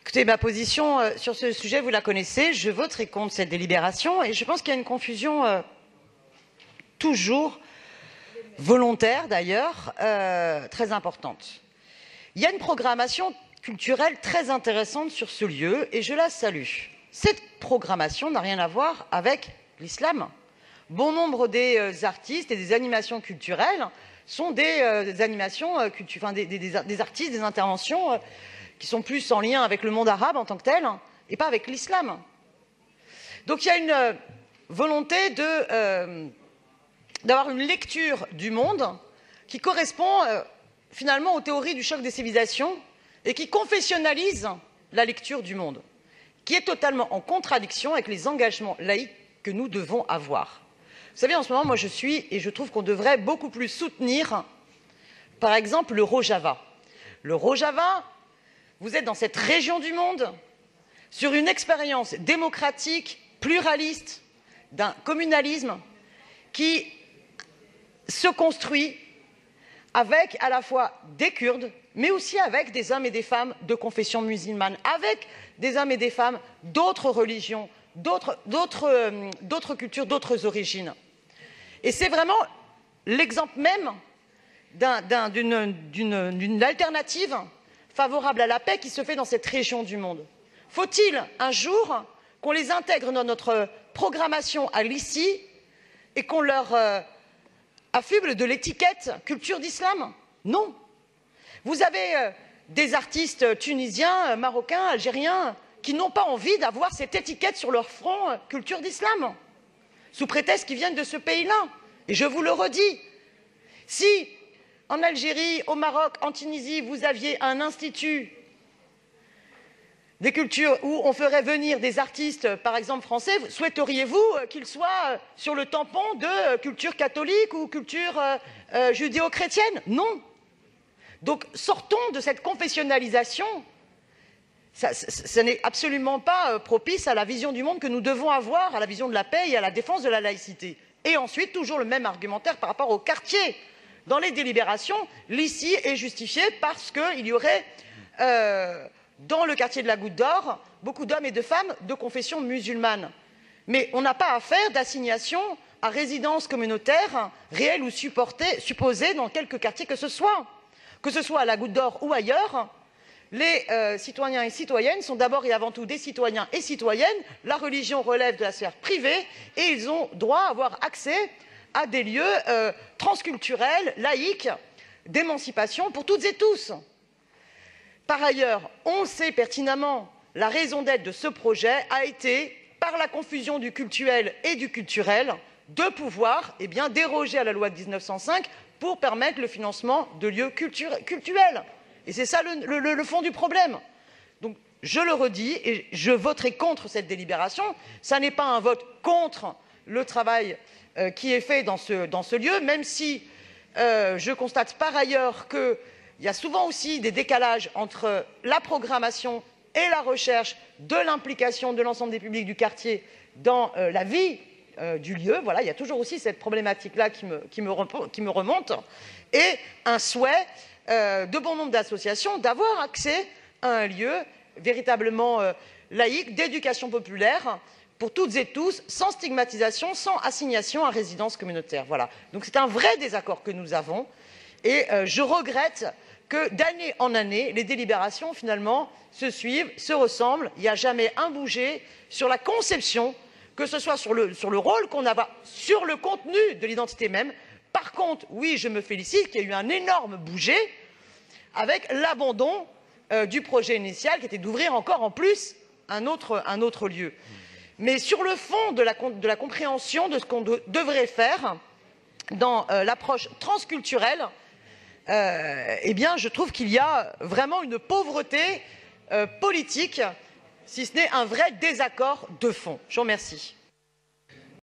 Écoutez, ma position sur ce sujet, vous la connaissez. Je voterai contre cette délibération et je pense qu'il y a une confusion toujours volontaire d'ailleurs, très importante. Il y a une programmation culturelle très intéressante sur ce lieu et je la salue. Cette programmation n'a rien à voir avec l'islam. Bon nombre des artistes et des animations culturelles sont des artistes, des interventions qui sont plus en lien avec le monde arabe en tant que tel et pas avec l'islam. Donc il y a une volonté d'avoir une lecture du monde qui correspond finalement aux théories du choc des civilisations et qui confessionnalise la lecture du monde, qui est totalement en contradiction avec les engagements laïques que nous devons avoir. Vous savez, en ce moment, moi je suis, et je trouve qu'on devrait beaucoup plus soutenir, par exemple, le Rojava. Le Rojava, vous êtes dans cette région du monde, sur une expérience démocratique, pluraliste, d'un communalisme qui se construit avec à la fois des Kurdes, mais aussi avec des hommes et des femmes de confession musulmane, avec des hommes et des femmes d'autres religions, d'autres cultures, d'autres origines. Et c'est vraiment l'exemple même d'une alternative favorable à la paix qui se fait dans cette région du monde. Faut-il un jour qu'on les intègre dans notre programmation à l'ICI et qu'on leur affuble de l'étiquette culture d'islam? Non. Vous avez des artistes tunisiens, marocains, algériens qui n'ont pas envie d'avoir cette étiquette sur leur front culture d'islam, sous prétexte qu'ils viennent de ce pays-là. Et je vous le redis, si en Algérie, au Maroc, en Tunisie, vous aviez un institut des cultures où on ferait venir des artistes, par exemple français, souhaiteriez-vous qu'ils soient sur le tampon de culture catholique ou culture judéo-chrétienne? Non. Donc sortons de cette confessionnalisation. Ça n'est absolument pas propice à la vision du monde que nous devons avoir, à la vision de la paix et à la défense de la laïcité. Et ensuite, toujours le même argumentaire par rapport au quartier. Dans les délibérations, l'ICI est justifié parce qu'il y aurait, dans le quartier de la Goutte d'Or, beaucoup d'hommes et de femmes de confession musulmane. Mais on n'a pas à faire d'assignation à résidence communautaire réelle ou supposée dans quelque quartier que ce soit à la Goutte d'Or ou ailleurs. Les citoyens et citoyennes sont d'abord et avant tout des citoyens et citoyennes. La religion relève de la sphère privée et ils ont droit à avoir accès à des lieux transculturels, laïques, d'émancipation pour toutes et tous. Par ailleurs, on sait pertinemment la raison d'être de ce projet a été, par la confusion du cultuel et du culturel, de pouvoir déroger à la loi de 1905 pour permettre le financement de lieux cultuels. Et c'est ça le fond du problème. Donc, je le redis, et je voterai contre cette délibération. Ça n'est pas un vote contre le travail qui est fait dans ce lieu, même si je constate par ailleurs qu'il y a souvent aussi des décalages entre la programmation et la recherche de l'implication de l'ensemble des publics du quartier dans la vie du lieu. Voilà, il y a toujours aussi cette problématique-là qui me remonte, et un souhait de bon nombre d'associations d'avoir accès à un lieu véritablement laïque, d'éducation populaire, pour toutes et tous, sans stigmatisation, sans assignation à résidence communautaire. Voilà. Donc c'est un vrai désaccord que nous avons, et je regrette que d'année en année, les délibérations finalement se suivent, se ressemblent. Il n'y a jamais un bougé sur la conception, que ce soit sur le rôle qu'on a, sur le contenu de l'identité même. Par contre, oui, je me félicite qu'il y ait eu un énorme bougé avec l'abandon du projet initial qui était d'ouvrir encore en plus un autre lieu. Mais sur le fond de la compréhension de ce qu'on devrait faire dans l'approche transculturelle, je trouve qu'il y a vraiment une pauvreté politique, si ce n'est un vrai désaccord de fond. Je vous remercie.